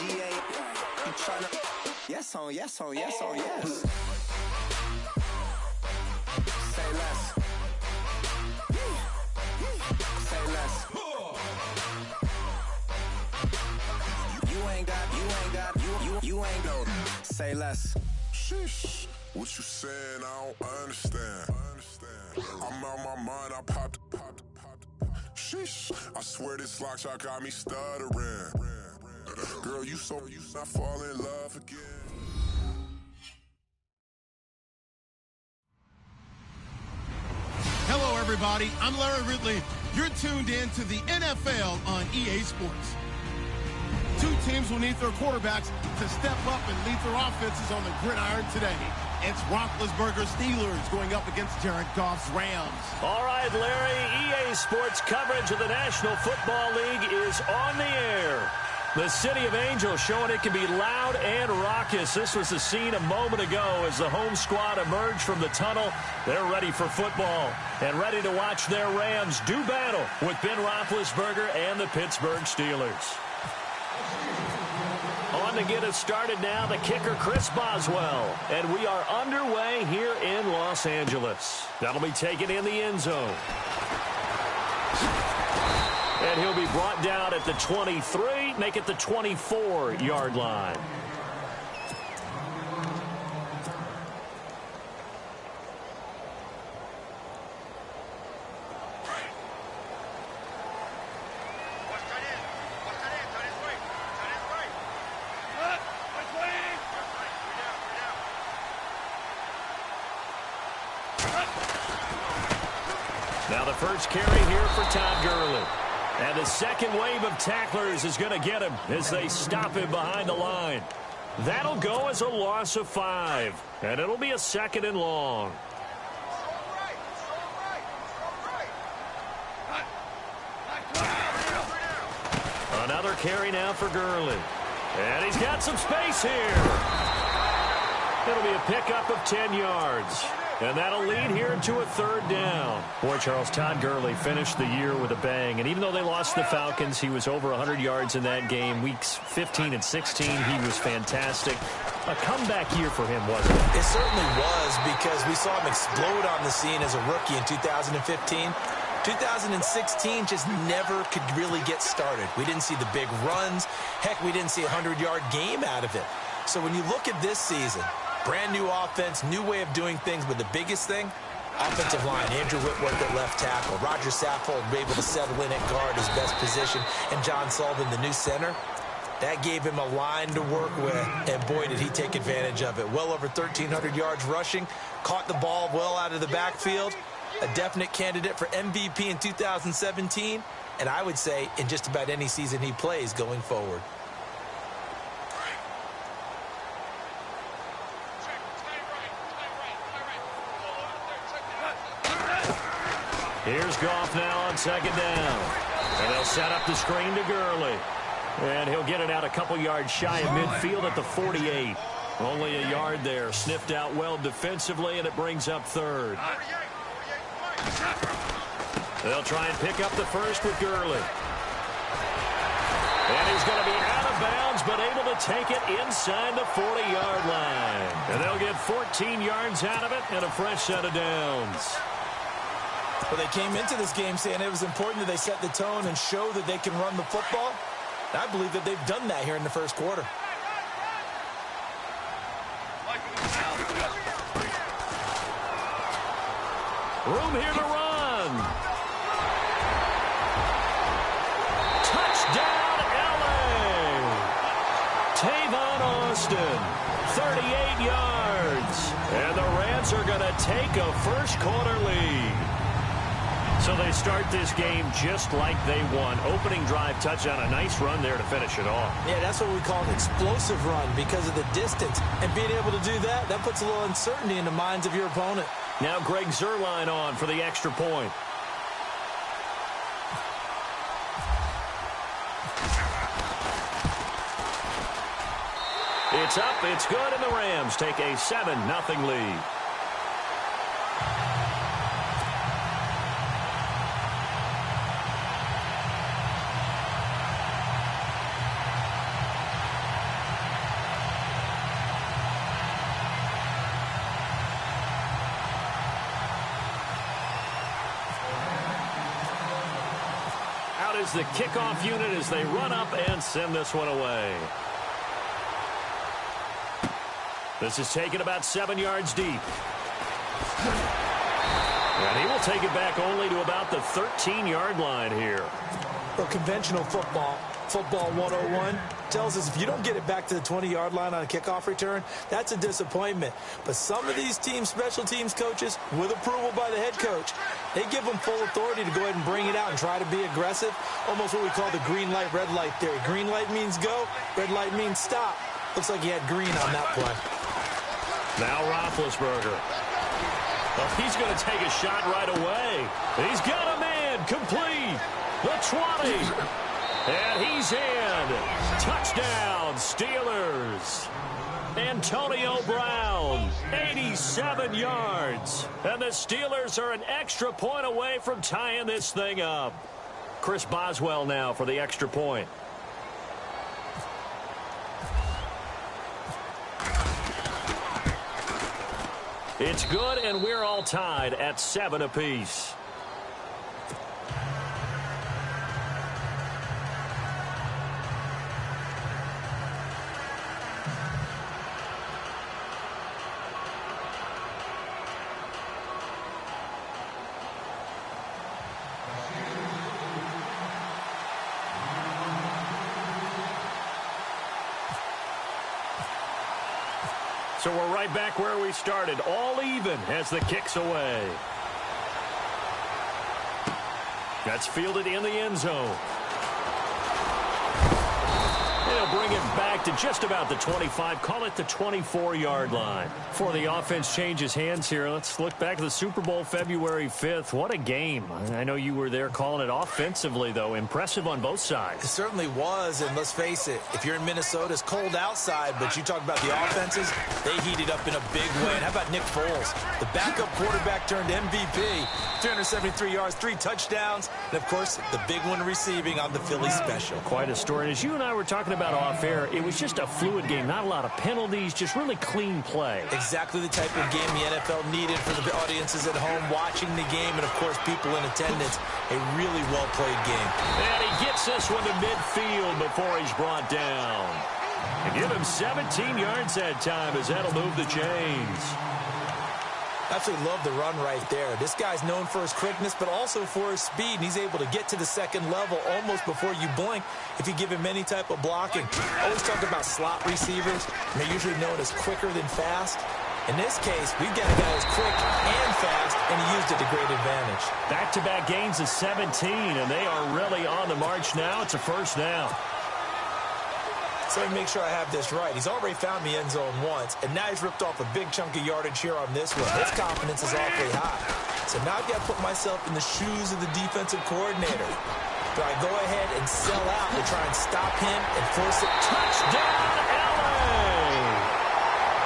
GA. You tryna? Yes on, yes on, yes on, yes. Say less. Say less. You ain't no. Say less. Sheesh. What you saying? I don't understand. I'm out my mind. I popped. Sheesh. I swear this lock shot got me stuttering. Girl, you not fall in love again. Hello, everybody. I'm Larry Ridley. You're tuned in to the NFL on EA Sports. Two teams will need their quarterbacks to step up and lead their offenses on the gridiron today. It's Roethlisberger's Steelers going up against Jared Goff's Rams. All right, Larry, EA Sports coverage of the National Football League is on the air. The City of Angels showing it can be loud and raucous. This was the scene a moment ago as the home squad emerged from the tunnel. They're ready for football and ready to watch their Rams do battle with Ben Roethlisberger and the Pittsburgh Steelers. On to get us started now, the kicker, Chris Boswell. And we are underway here in Los Angeles. That'll be taken in the end zone. And he'll be brought down at the 23, make it the 24-yard line. Now the first carry here for Todd Gurley. And the second wave of tacklers is going to get him as they stop him behind the line. That'll go as a loss of 5. And it'll be a 2nd and long. Another carry now for Gurley. And he's got some space here. It'll be a pickup of 10 yards. And that'll lead here to a 3rd down. Boy, Charles, Todd Gurley finished the year with a bang. And even though they lost the Falcons, he was over 100 yards in that game. Weeks 15 and 16, he was fantastic. A comeback year for him, wasn't it? It certainly was, because we saw him explode on the scene as a rookie in 2015. 2016 just never could really get started. We didn't see the big runs. Heck, we didn't see a 100-yard game out of it. So when you look at this season, brand new offense, new way of doing things, but the biggest thing, offensive line. Andrew Whitworth at left tackle. Roger Saffold able to settle in at guard, his best position, and John Sullivan, the new center. That gave him a line to work with, and boy, did he take advantage of it. Well over 1,300 yards rushing, caught the ball well out of the backfield. A definite candidate for MVP in 2017, and I would say in just about any season he plays going forward. Here's Goff now on 2nd down. And they'll set up the screen to Gurley. And he'll get it out a couple yards shy of midfield at the 48. Only a yard there. Sniffed out well defensively, and it brings up 3rd. They'll try and pick up the first with Gurley. And he's going to be out of bounds, but able to take it inside the 40-yard line. And they'll get 14 yards out of it and a fresh set of downs. Well, they came into this game saying it was important that they set the tone and show that they can run the football. And I believe that they've done that here in the first quarter. Room here to run. Touchdown, L.A. Tavon Austin, 38 yards. And the Rams are going to take a first-quarter lead. So they start this game just like they won. Opening drive touchdown, a nice run there to finish it off. Yeah, that's what we call an explosive run because of the distance. And being able to do that, that puts a little uncertainty in the minds of your opponent. Now Greg Zuerlein on for the extra point. It's up, it's good, and the Rams take a 7-0 lead. is the kickoff unit as they run up and send this one away. This is taken about 7 yards deep. And he will take it back only to about the 13-yard line here. Well, conventional football 101, tells us if you don't get it back to the 20-yard line on a kickoff return, that's a disappointment. But some of these teams, special teams coaches, with approval by the head coach, they give them full authority to go ahead and bring it out and try to be aggressive, almost what we call the green light, red light theory. Green light means go, red light means stop. Looks like he had green on that play. Now Roethlisberger. Well, he's going to take a shot right away. He's got a man complete. The 20. And he's in. Touchdown, Steelers. Antonio Brown, 87 yards. And the Steelers are an extra point away from tying this thing up. Chris Boswell now for the extra point. It's good, and we're all tied at 7 apiece. So we're right back where we started, all even as the kick's away. That's fielded in the end zone. They'll bring it back to just about the 25, call it the 24-yard line. Before the offense changes hands here, let's look back to the Super Bowl February 5th. What a game. I know you were there calling it offensively, though. Impressive on both sides. It certainly was, and let's face it, if you're in Minnesota, it's cold outside, but you talk about the offenses, they heated up in a big way. And how about Nick Foles? The backup quarterback turned MVP, 373 yards, 3 touchdowns, and, of course, the big one receiving on the Philly special. Quite a story. And as you and I were talking about off air, it was just a fluid game, not a lot of penalties, just really clean play. Exactly the type of game the NFL needed for the audiences at home watching the game, and of course people in attendance. A really well played game. And he gets this one to midfield before he's brought down. And give him 17 yards that time as that'll move the chains. Absolutely love the run right there. This guy's known for his quickness, but also for his speed. And he's able to get to the second level almost before you blink if you give him any type of blocking. Always talk about slot receivers, and they're usually known as quicker than fast. In this case, we've got a guy who's quick and fast, and he used it to great advantage. Back-to-back gains of 17, and they are really on the march now. It's a first down. So let me make sure I have this right. He's already found the end zone once, and now he's ripped off a big chunk of yardage here on this one. His confidence is awfully high. So now I've got to put myself in the shoes of the defensive coordinator. Do I go ahead and sell out to try and stop him and force it? Touchdown, LA!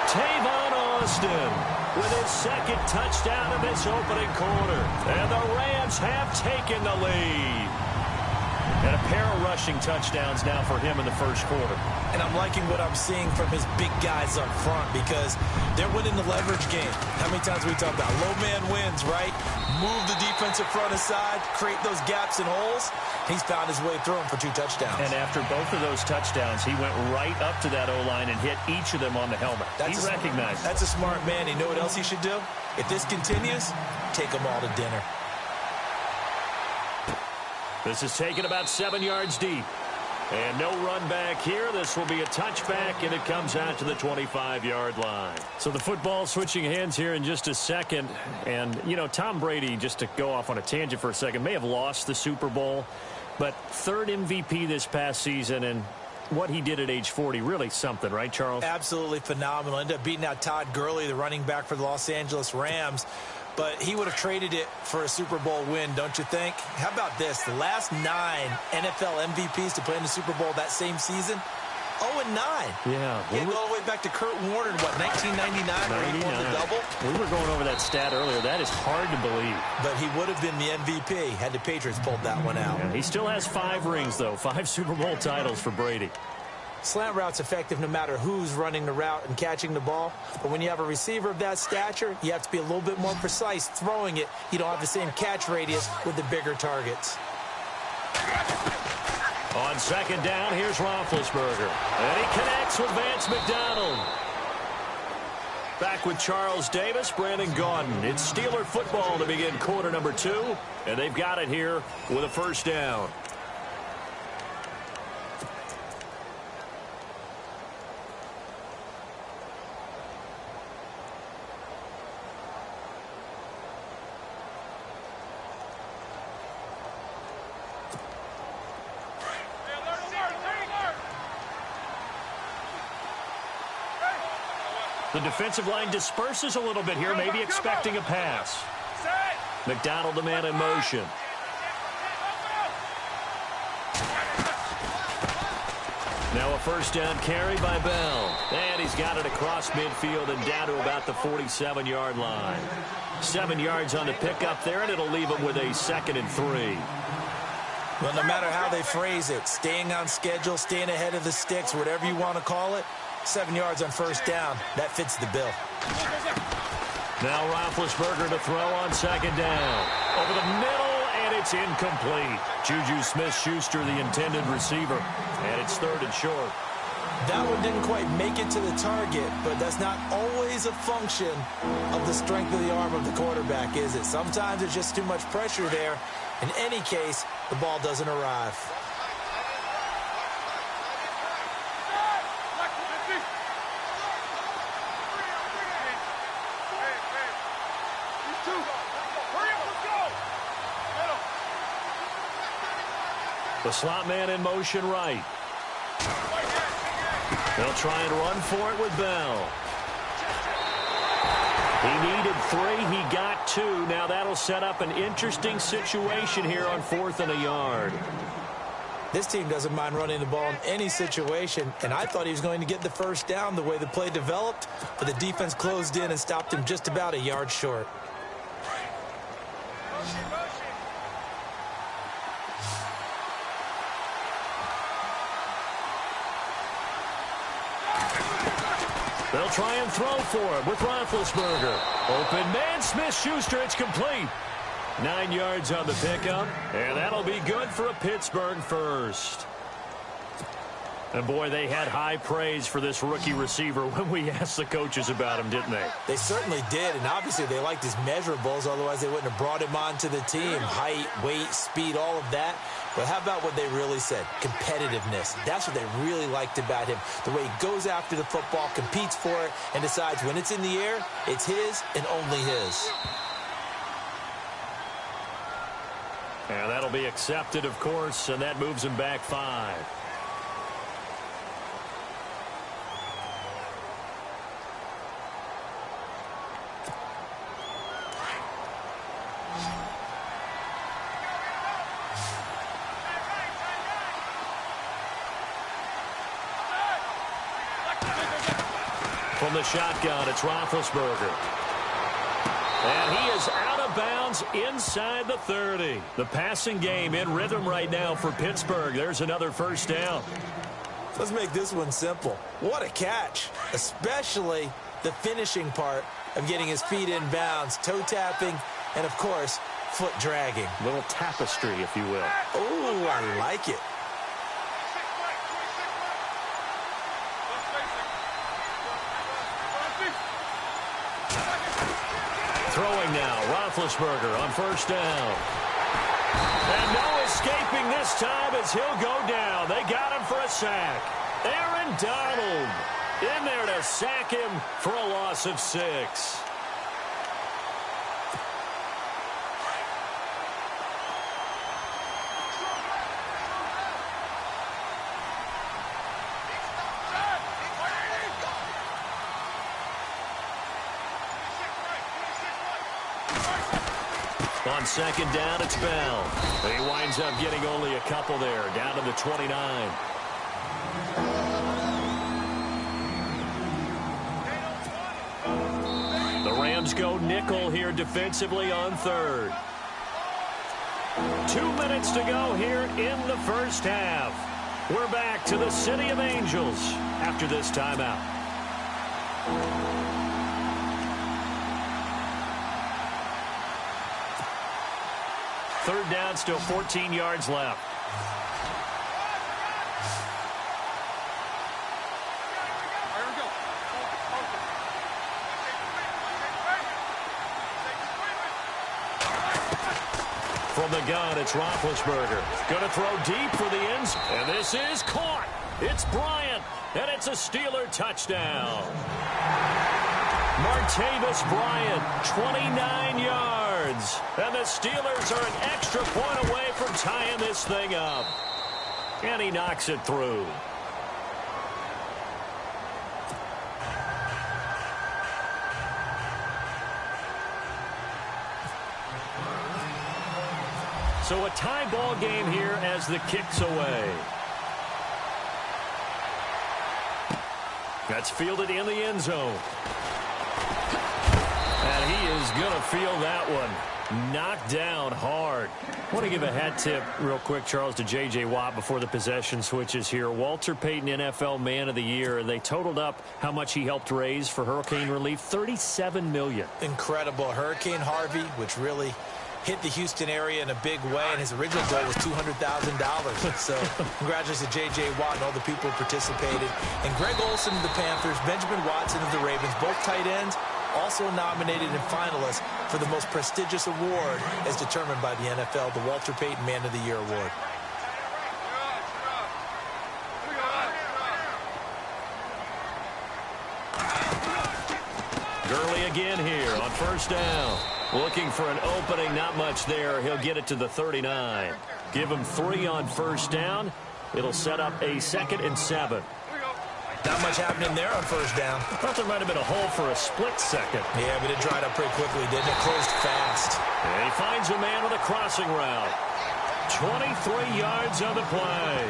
Tavon Austin with his second touchdown in this opening quarter. And the Rams have taken the lead. And a pair of rushing touchdowns now for him in the first quarter. And I'm liking what I'm seeing from his big guys up front because they're winning the leverage game. How many times we talk about low man wins, right? Move the defensive front aside, create those gaps and holes. He's found his way through them for 2 touchdowns. And after both of those touchdowns, he went right up to that O-line and hit each of them on the helmet. He recognized it. That's a smart man. You know what else he should do? If this continues, take them all to dinner. This is taken about 7 yards deep. And no run back here. This will be a touchback, and it comes out to the 25-yard line. So the football switching hands here in just a second. And, you know, Tom Brady, just to go off on a tangent for a second, may have lost the Super Bowl, but 3rd MVP this past season, and what he did at age 40, really something, right, Charles? Absolutely phenomenal. Ended up beating out Todd Gurley, the running back for the Los Angeles Rams. But he would have traded it for a Super Bowl win, don't you think? How about this? The last 9 NFL MVPs to play in the Super Bowl that same season, 0-9. Yeah. You go all the way back to Kurt Warner in, what, 1999, where he won the double? We were going over that stat earlier. That is hard to believe. But he would have been the MVP had the Patriots pulled that one out. Yeah, he still has 5 rings, though. 5 Super Bowl titles for Brady. Slant route's effective no matter who's running the route and catching the ball. But when you have a receiver of that stature, you have to be a little bit more precise throwing it. You don't have the same catch radius with the bigger targets. On second down, here's Roethlisberger. And he connects with Vance McDonald. Back with Charles Davis, Brandon Gaudin. It's Steeler football to begin quarter number 2. And they've got it here with a first down. The defensive line disperses a little bit here, maybe expecting a pass. McDonald, the man in motion. Now a first down carry by Bell. And he's got it across midfield and down to about the 47-yard line. 7 yards on the pickup there, and it'll leave him with a 2nd and 3. Well, no matter how they phrase it, staying on schedule, staying ahead of the sticks, whatever you want to call it, 7 yards on first down. That fits the bill. Now Roethlisberger to throw on second down. Over the middle, and it's incomplete. Juju Smith-Schuster, the intended receiver. And it's 3rd and short. That one didn't quite make it to the target, but that's not always a function of the strength of the arm of the quarterback, is it? Sometimes there's just too much pressure there. In any case, the ball doesn't arrive. The slot man in motion right. They'll try and run for it with Bell. He needed 3. He got 2. Now that'll set up an interesting situation here on 4th and a yard. This team doesn't mind running the ball in any situation, and I thought he was going to get the first down the way the play developed, but the defense closed in and stopped him just about a yard short. They'll try and throw for it with Roethlisberger. Open man, Smith-Schuster, it's complete. 9 yards on the pickup, and that'll be good for a Pittsburgh first. And, boy, they had high praise for this rookie receiver when we asked the coaches about him, didn't they? They certainly did, and obviously they liked his measurables, otherwise they wouldn't have brought him onto the team. Height, weight, speed, all of that. But how about what they really said? Competitiveness. That's what they really liked about him. The way he goes after the football, competes for it, and decides when it's in the air, it's his and only his. And that'll be accepted, of course, and that moves him back 5. From the shotgun, it's Roethlisberger. And he is out of bounds inside the 30. The passing game in rhythm right now for Pittsburgh. There's another first down. Let's make this one simple. What a catch, especially the finishing part of getting his feet in bounds, toe tapping, and, of course, foot dragging. Little tapestry, if you will. Oh, I like it. Throwing now, Roethlisberger on first down. And no escaping this time as he'll go down. They got him for a sack. Aaron Donald in there to sack him for a loss of 6. On second down, it's Bell. He winds up getting only a couple there, down to the 29. The Rams go nickel here defensively on 3rd. 2 minutes to go here in the first half. We're back to the City of Angels after this timeout. Third down, still 14 yards left. From the gun, it's Roethlisberger. Going to throw deep for the ends, and this is caught. It's Bryant, and it's a Steeler touchdown. Martavis Bryant, 29 yards. And the Steelers are an extra point away from tying this thing up. And he knocks it through. So a tie ball game here as the kick's away. That's fielded in the end zone. And he is going to feel that one. Knocked down hard. I want to give a hat tip real quick, Charles, to J.J. Watt before the possession switches here. Walter Payton, NFL Man of the Year. They totaled up how much he helped raise for hurricane relief, $37 million. Incredible. Hurricane Harvey, which really hit the Houston area in a big way, and his original goal was $200,000. So congratulations to J.J. Watt and all the people who participated. And Greg Olsen of the Panthers, Benjamin Watson of the Ravens, both tight ends, also nominated and finalists for the most prestigious award as determined by the NFL, the Walter Payton Man of the Year Award. Gurley again here on first down. Looking for an opening, not much there. He'll get it to the 39. Give him 3 on first down. It'll set up a 2nd and 7. Not much happening there on first down. I thought there might have been a hole for a split second. Yeah, but it dried up pretty quickly, didn't it? Closed fast. And he finds a man with a crossing route. 23 yards on the play.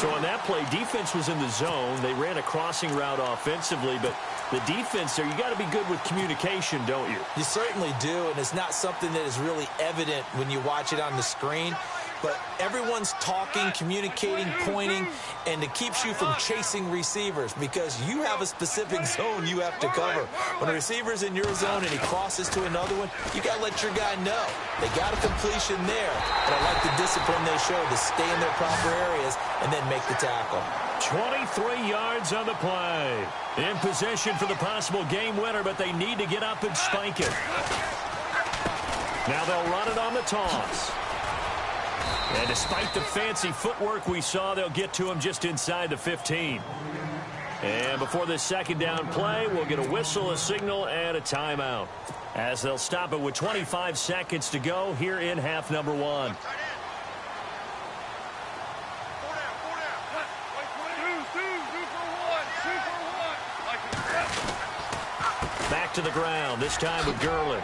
So on that play, defense was in the zone. They ran a crossing route offensively, but the defense there, you got to be good with communication, don't you? You certainly do, and it's not something that is really evident when you watch it on the screen. But everyone's talking, communicating, pointing, and it keeps you from chasing receivers because you have a specific zone you have to cover. When a receiver's in your zone and he crosses to another one, you got to let your guy know. They got a completion there, but I like the discipline they show to stay in their proper areas and then make the tackle. 23 yards on the play. In possession for the possible game winner, but they need to get up and spike it. Now they'll run it on the toss. And despite the fancy footwork we saw, they'll get to him just inside the 15. And before this second down play, we'll get a whistle, a signal, and a timeout, as they'll stop it with 25 seconds to go here in half number 1. Back to the ground, this time with Gurley.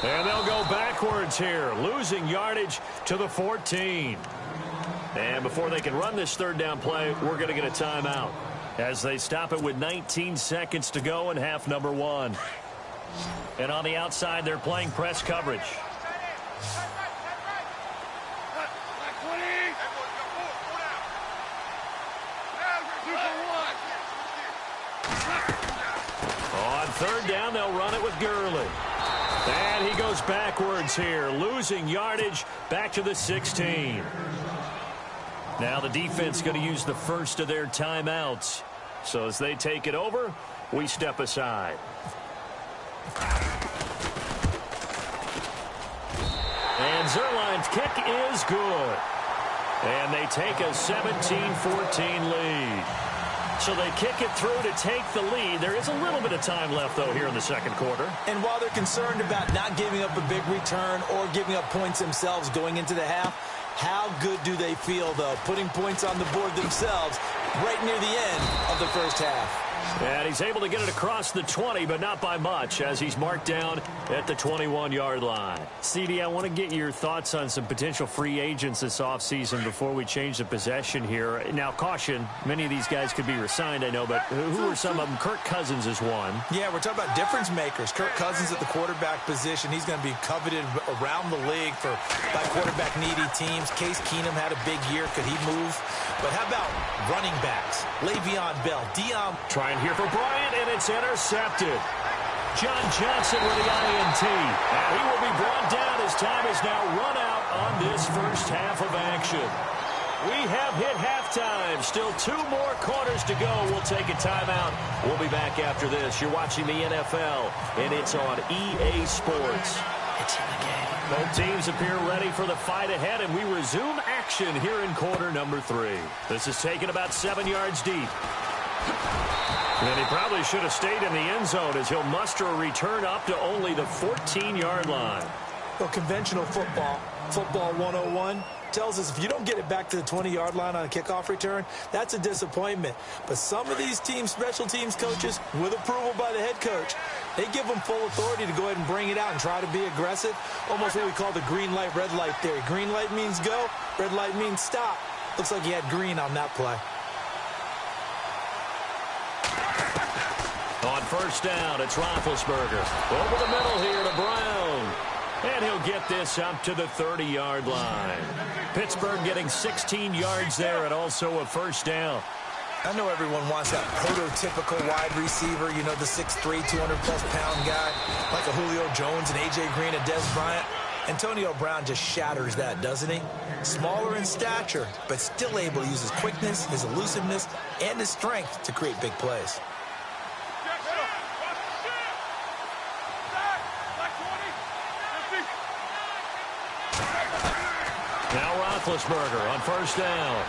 And they'll go backwards here, losing yardage to the 14. And before they can run this third down play, we're going to get a timeout as they stop it with 19 seconds to go in half number 1. And on the outside, they're playing press coverage. On third down, they'll run it with Gurley. And he goes backwards here, losing yardage back to the 16. Now the defense going to use the first of their timeouts. So as they take it over, we step aside. And Zerline's kick is good. And they take a 17-14 lead. So they kick it through to take the lead. There is a little bit of time left, though, here in the second quarter. And while they're concerned about not giving up a big return or giving up points themselves going into the half, how good do they feel, though, putting points on the board themselves right near the end of the first half? And he's able to get it across the 20, but not by much, as he's marked down at the 21-yard line. CD, I want to get your thoughts on some potential free agents this offseason before we change the possession here. Now, caution, many of these guys could be resigned, I know, but who are some of them? Kirk Cousins is one. Yeah, we're talking about difference makers. Kirk Cousins at the quarterback position. He's going to be coveted around the league by quarterback-needy teams. Case Keenum had a big year. Could he move? But how about running backs? Le'Veon Bell, Dion. Trying here for Bryant, and it's intercepted. John Johnson with the INT. And he will be brought down as time is now run out on this first half of action. We have hit halftime. Still 2 more quarters to go. We'll take a timeout. We'll be back after this. You're watching the NFL, and it's on EA Sports. It's in the game. Both teams appear ready for the fight ahead, and we resume action here in quarter number 3. This is taken about 7 yards deep. And he probably should have stayed in the end zone as he'll muster a return up to only the 14-yard line. Well, conventional football 101, tells us if you don't get it back to the 20-yard line on a kickoff return, that's a disappointment. But some of these special teams coaches, with approval by the head coach, they give them full authority to go ahead and bring it out and try to be aggressive. Almost what we call the green light, red light theory. Green light means go, red light means stop. Looks like he had green on that play. On first down, it's Roethlisberger. Over the middle here to Brown. And he'll get this up to the 30-yard line. Pittsburgh getting 16 yards there and also a first down. I know everyone wants that prototypical wide receiver, you know, the 6'3", 200-plus pound guy, like a Julio Jones and A.J. Green and Dez Bryant. Antonio Brown just shatters that, doesn't he? Smaller in stature, but still able to use his quickness, his elusiveness, and his strength to create big plays. Now Roethlisberger on first down.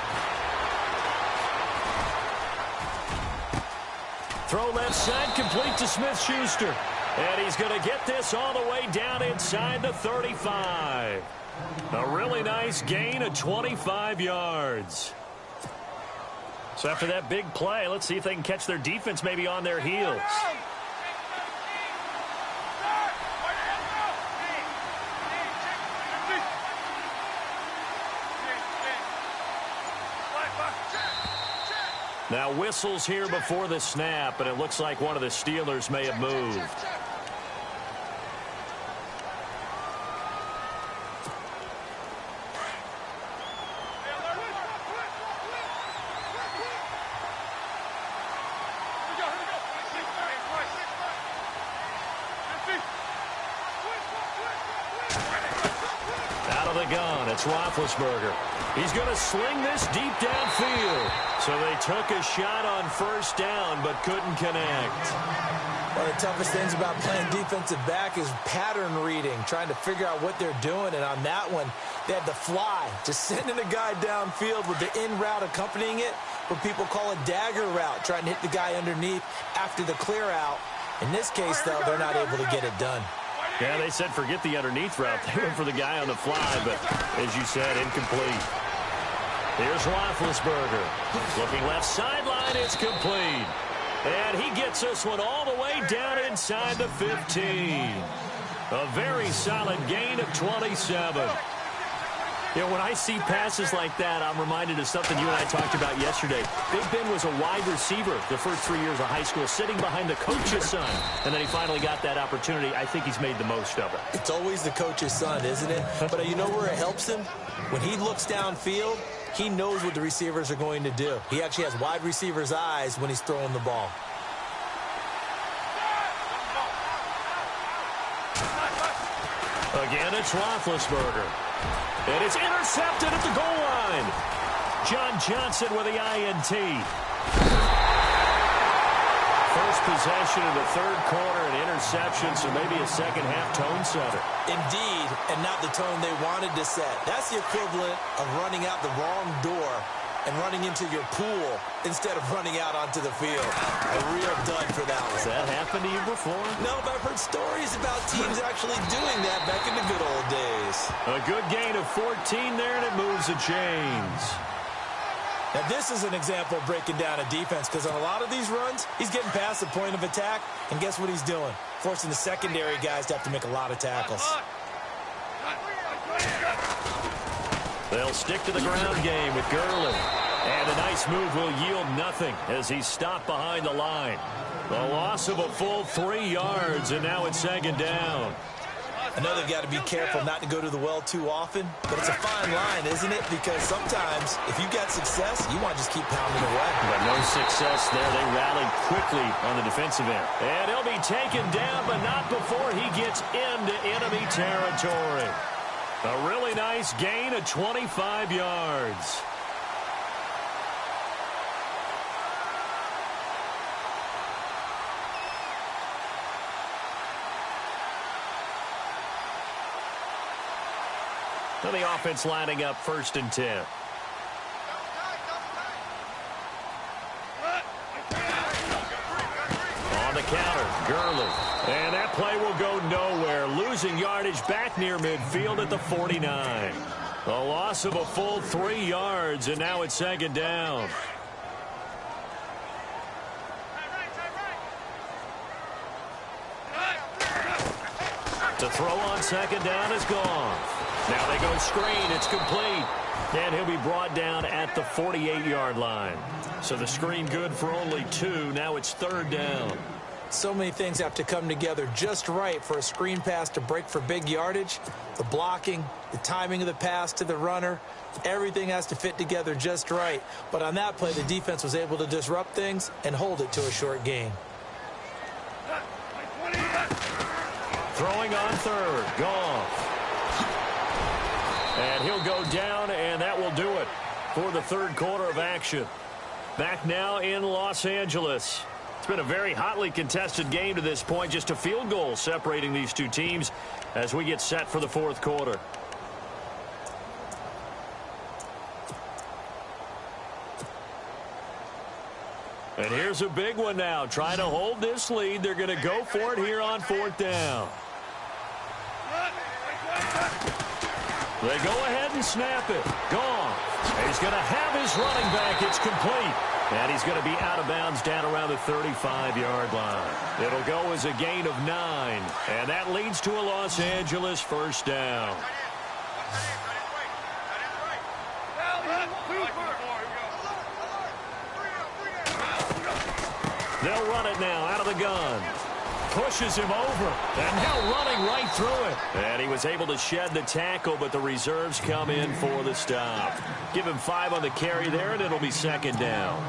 Throw left side, complete to Smith-Schuster. And he's going to get this all the way down inside the 35. A really nice gain of 25 yards. So after that big play, let's see if they can catch their defense maybe on their heels. Now whistles here before the snap, and it looks like one of the Steelers may have moved. Out of the gun, it's Roethlisberger. He's going to sling this deep downfield. So they took a shot on first down, but couldn't connect. One of the toughest things about playing defensive back is pattern reading, trying to figure out what they're doing. And on that one, they had the fly, just sending a guy downfield with the in route accompanying it, what people call a dagger route, trying to hit the guy underneath after the clear out. In this case, though, they're not able to get it done. Yeah, they said forget the underneath route. They went for the guy on the fly, but as you said, incomplete. Here's Roethlisberger. Looking left sideline, it's complete. And he gets this one all the way down inside the 15. A very solid gain of 27. You know, when I see passes like that, I'm reminded of something you and I talked about yesterday. Big Ben was a wide receiver the first 3 years of high school, sitting behind the coach's son. And then he finally got that opportunity. I think he's made the most of it. It's always the coach's son, isn't it? But you know where it helps him? When he looks downfield, he knows what the receivers are going to do. He actually has wide receivers' eyes when he's throwing the ball. Again, it's Roethlisberger. And it's intercepted at the goal line. John Johnson with the INT. First possession of the third quarter, an interception, so maybe a second-half tone setter. Indeed, and not the tone they wanted to set. That's the equivalent of running out the wrong door and running into your pool instead of running out onto the field. A real dud for that one. Has that happened to you before? No, but I've heard stories about teams actually doing that back in the good old days. A good gain of 14 there, and it moves the chains. Now, this is an example of breaking down a defense, because on a lot of these runs, he's getting past the point of attack, and guess what he's doing? Forcing the secondary guys to have to make a lot of tackles. They'll stick to the ground game with Gurley. And a nice move will yield nothing as he's stopped behind the line. A loss of a full 3 yards, and now it's second down. I know they've got to be careful not to go to the well too often, but it's a fine line, isn't it? Because sometimes, if you've got success, you want to just keep pounding away. But no success there. They rallied quickly on the defensive end. And he'll be taken down, but not before he gets into enemy territory. A really nice gain of 25 yards. And the offense lining up 1st and 10. On the counter, Gurley. And that play will go nowhere. Losing yardage back near midfield at the 49. A loss of a full 3 yards, and now it's 2nd down. To throw on 2nd down is gone. Now they go screen. It's complete. And he'll be brought down at the 48-yard line. So the screen good for only 2. Now it's 3rd down. So many things have to come together just right for a screen pass to break for big yardage. The blocking, the timing of the pass to the runner, everything has to fit together just right. But on that play, the defense was able to disrupt things and hold it to a short gain. Throwing on 3rd. Goff. And he'll go down, and that will do it for the 3rd quarter of action. Back now in Los Angeles. It's been a very hotly contested game to this point. Just a field goal separating these two teams as we get set for the 4th quarter. And here's a big one now. Trying to hold this lead. They're going to go for it here on 4th down. They go ahead and snap it. Gone. And he's going to have his running back. It's complete. And he's going to be out of bounds down around the 35-yard line. It'll go as a gain of 9. And that leads to a Los Angeles 1st down. They'll run it now out of the gun. Pushes him over, and now running right through it. And he was able to shed the tackle, but the reserves come in for the stop. Give him 5 on the carry there, and it'll be 2nd down.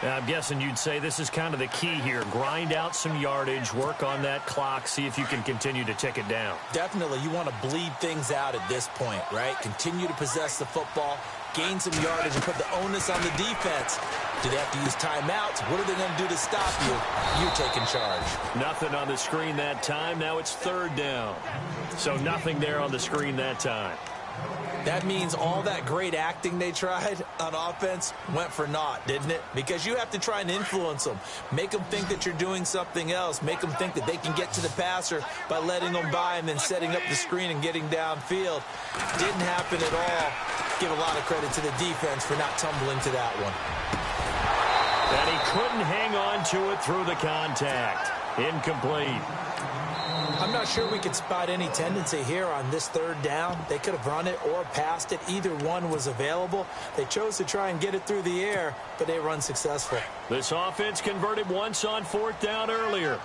I'm guessing you'd say this is kind of the key here. Grind out some yardage, work on that clock, see if you can continue to tick it down. Definitely, you want to bleed things out at this point, right? Continue to possess the football, gain some yardage, and put the onus on the defense. Do they have to use timeouts? What are they going to do to stop you? You're taking charge. Nothing on the screen that time. Now it's 3rd down. So nothing there on the screen that time. That means all that great acting they tried on offense went for naught, didn't it? Because you have to try and influence them. Make them think that you're doing something else. Make them think that they can get to the passer by letting them by and then setting up the screen and getting downfield. Didn't happen at all. Give a lot of credit to the defense for not tumbling to that one. And he couldn't hang on to it through the contact. Incomplete. I'm not sure we could spot any tendency here on this 3rd down. They could have run it or passed it. Either one was available. They chose to try and get it through the air, but they were unsuccessful. This offense converted once on 4th down earlier.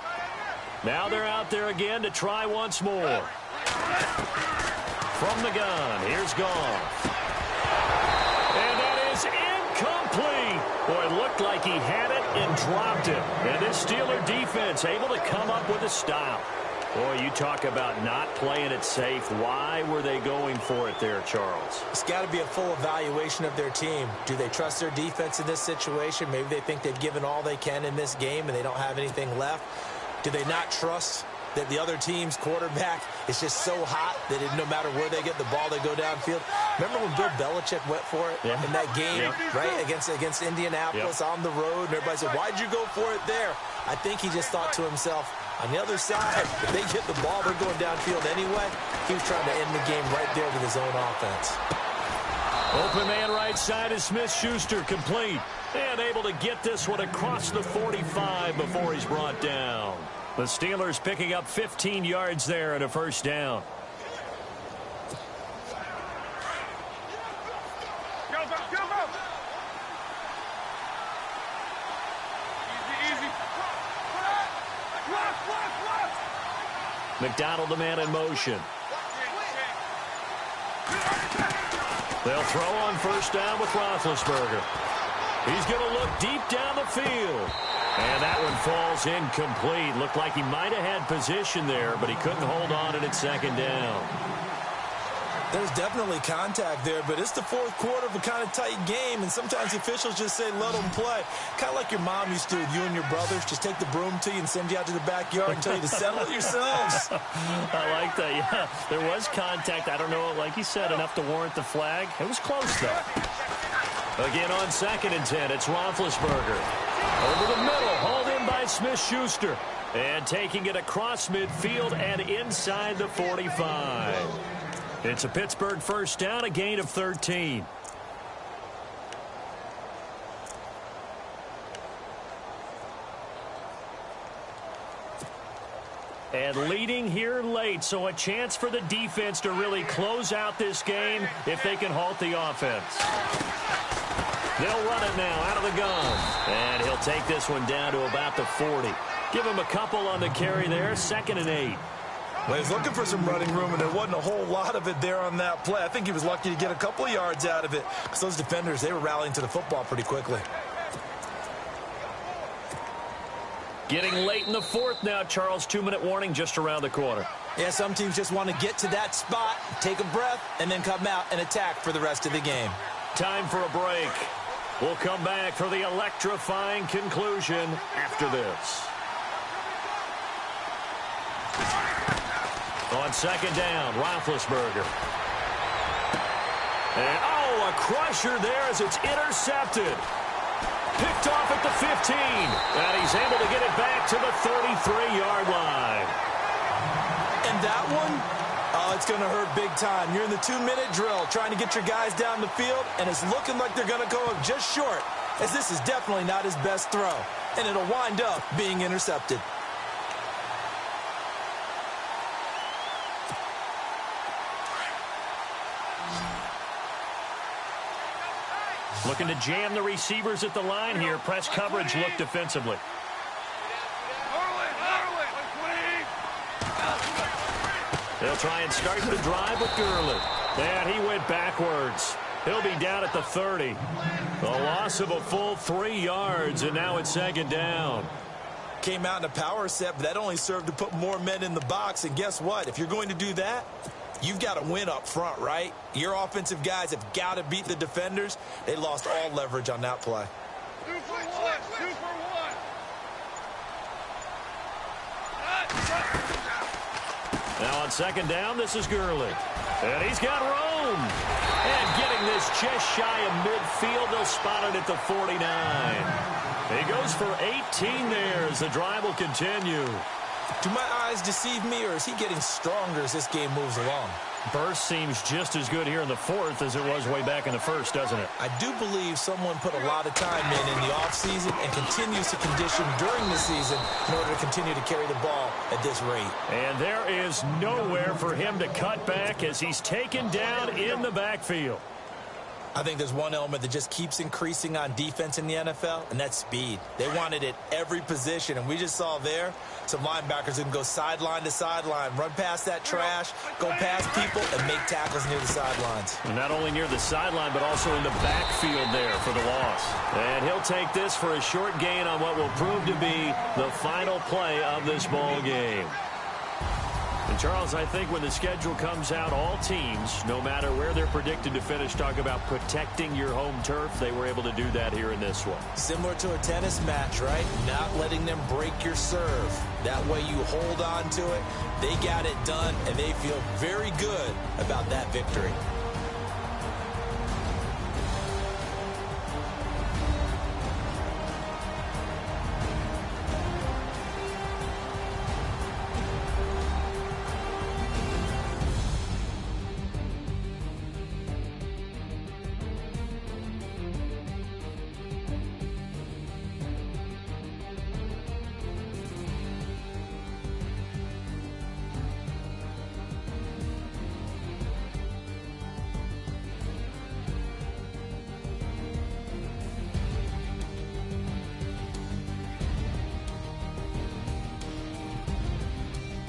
Now they're out there again to try once more. From the gun, here's Goff. And that is incomplete. Boy, it looked like he had it and dropped it. And this Steeler defense able to come up with a stop. Boy, you talk about not playing it safe. Why were they going for it there, Charles? It's got to be a full evaluation of their team. Do they trust their defense in this situation? Maybe they think they've given all they can in this game and they don't have anything left. Do they not trust that the other team's quarterback is just so hot that no matter where they get the ball, they go downfield? Remember when Bill Belichick went for it in that game, right, against Indianapolis on the road, and everybody said, why'd you go for it there? I think he just thought to himself, on the other side, if they get the ball, they're going downfield anyway. He was trying to end the game right there with his own offense. Open man right side is Smith-Schuster, complete. And able to get this one across the 45 before he's brought down. The Steelers picking up 15 yards there and a 1st down. McDonald, the man in motion. They'll throw on 1st down with Roethlisberger. He's going to look deep down the field. And that one falls incomplete. Looked like he might have had position there, but he couldn't hold on, and it's 2nd down. There's definitely contact there, but it's the fourth quarter of a kind of tight game, and sometimes the officials just say, let them play. Kind of like your mom used to with you and your brothers. Just take the broom to you and send you out to the backyard and tell you to settle it yourselves. I like that, yeah. There was contact. I don't know, like you said, enough to warrant the flag. It was close, though. Again on 2nd and 10, it's Roethlisberger. Over the middle, hauled in by Smith-Schuster. And taking it across midfield and inside the 45. It's a Pittsburgh first down, a gain of 13. And leading here late, so a chance for the defense to really close out this game if they can halt the offense. They'll run it now out of the gun. And he'll take this one down to about the 40. Give him a couple on the carry there, 2nd and 8. Well, he's looking for some running room, and there wasn't a whole lot of it there on that play. I think he was lucky to get a couple of yards out of it because those defenders, they were rallying to the football pretty quickly. Getting late in the 4th now, Charles. 2-minute warning just around the corner. Yeah, some teams just want to get to that spot, take a breath, and then come out and attack for the rest of the game. Time for a break. We'll come back for the electrifying conclusion after this. On 2nd down, Roethlisberger. And, a crusher there as it's intercepted. Picked off at the 15. And he's able to get it back to the 33-yard line. And that one, it's going to hurt big time. You're in the 2-minute drill trying to get your guys down the field, and it's looking like they're going to go just short, as this is definitely not his best throw. And it'll wind up being intercepted. Looking to jam the receivers at the line here. Press coverage look defensively. They'll try and start the drive with Gurley. And he went backwards. He'll be down at the 30. A loss of a full 3 yards, and now it's 2nd down. Came out in a power set, but that only served to put more men in the box. And guess what? If you're going to do that, you've got to win up front, right? Your offensive guys have got to beat the defenders. They lost all leverage on that play. 2 for 1. 2 for 1. Now on 2nd down, this is Gurley. And he's got room. And getting this just shy of midfield, they'll spot it at the 49. He goes for 18 there as the drive will continue. Do my eyes deceive me, or is he getting stronger as this game moves along? Burst seems just as good here in the 4th as it was way back in the 1st, doesn't it? I do believe someone put a lot of time in the offseason and continues to condition during the season in order to continue to carry the ball at this rate. And there is nowhere for him to cut back as he's taken down in the backfield. I think there's one element that just keeps increasing on defense in the NFL, and that's speed. They want it at every position, and we just saw there some linebackers who can go sideline to sideline, run past that trash, go past people, and make tackles near the sidelines. And not only near the sideline, but also in the backfield there for the loss. And he'll take this for a short gain on what will prove to be the final play of this ball game. And, Charles, I think when the schedule comes out, all teams, no matter where they're predicted to finish, talk about protecting your home turf. They were able to do that here in this one. Similar to a tennis match, right? Not letting them break your serve. That way you hold on to it. They got it done, and they feel very good about that victory.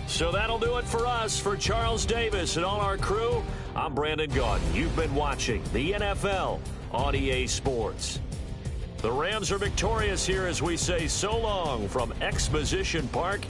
So that'll do it for us. For Charles Davis and all our crew, I'm Brandon Gaudin. You've been watching the NFL on EA Sports. The Rams are victorious here as we say so long from Exposition Park